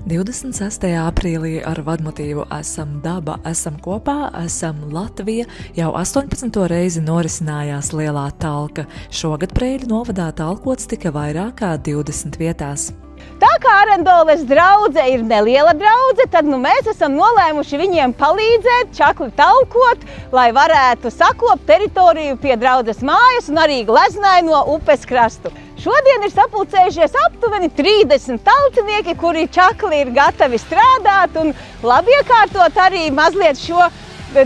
26. aprīlī ar vadmotīvu Esam daba, esam kopā, esam Latvija jau 18. reizi norisinājās Lielā talka. Šogad Preiļu novadā talkots tika vairāk kā 20 vietās. Tā kā Arendoles draudze ir neliela draudze, tad mēs esam nolēmuši viņiem palīdzēt čakli talkot, lai varētu sakopt teritoriju pie draudzes mājas un arī gleznaino upes krastu. Šodien ir sapulcējušies aptuveni 30 talcinieki, kuri čakli ir gatavi strādāt un labi iekārtot arī mazliet šo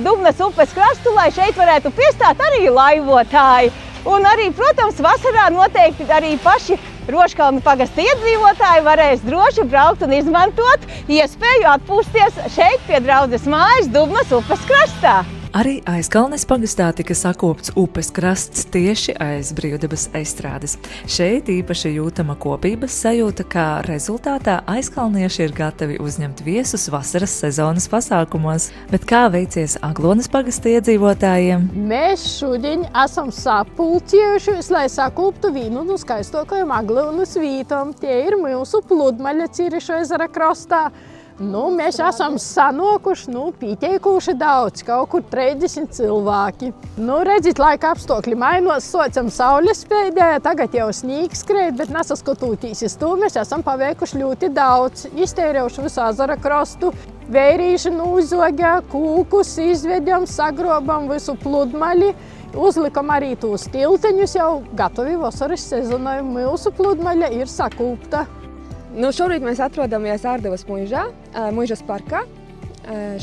Dubnas upes krastu, lai šeit varētu piestāt arī laivotāji. Un arī, protams, vasarā noteikti arī paši Roškalnu pagasta iedzīvotāji varēs droši braukt un izmantot iespēju atpūsties šeit pie draudzes mājas Dubnas upes krastā. Arī Aizkalnes pagastā tika sakopts upes krasts tieši aiz Brīvdabas estrādes. Šeit īpaši jūtama kopības sajūta, kā rezultātā aizkalnieši ir gatavi uzņemt viesus vasaras sezonas pasākumos. Bet kā veicies Aglonas pagasta iedzīvotājiem? Mēs šodien esam sapulcējušies, lai sakoptu vienu no skaistokajām Aglonas vītām. Tie ir mūsu pludmaļa Cīrišu ezera krastā. Mēs esam sanokuši, pieteikuši daudz, kaut kur 30 cilvēki. Redzit, laika apstākļi mainos, socam saules spēdē, tagad jau snīgs krīt, bet nesaskatūtīs iz to, mēs esam paveikuši ļoti daudz. Iztērējuši visu ezera krastu, vērīši nūzogā, kūkus izvedam, sagrobam visu pludmali. Uzlikam arī tūs tilteņus, jau gatavi vasaras sezonai. Mūsu pludmaļa ir sakūpta. Šorīt mēs atrodamies Ārdavas muižā, muižas parkā.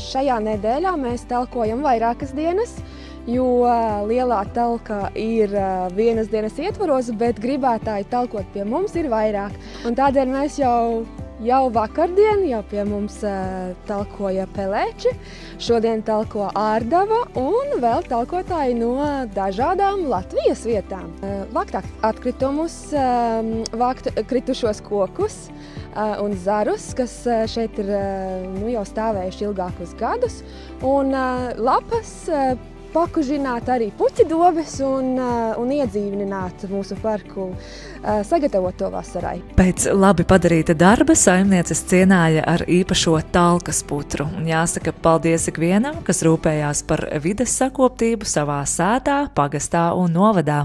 Šajā nedēļā mēs talkojam vairākas dienas, jo lielā talka ir vienas dienas ietvaros, bet gribētāji talkot pie mums ir vairāk. Un tādēļ mēs jau vakardien pie mums talkoja Pelēči, šodien talko Ārdava un vēl talkotāji no dažādām Latvijas vietām. Vākt atkritumus, vākt kritušos kokus un zarus, kas šeit ir jau stāvējuši ilgākus gadus, un lapas pakužināt arī puķidobes un iedzīvināt mūsu parku, sagatavot to vasarai. Pēc labi padarīta darba saimnieces cienāja ar īpašo talkas putru. Un jāsaka paldies ikvienam, kas rūpējās par vides sakoptību savā sētā, pagastā un novadā.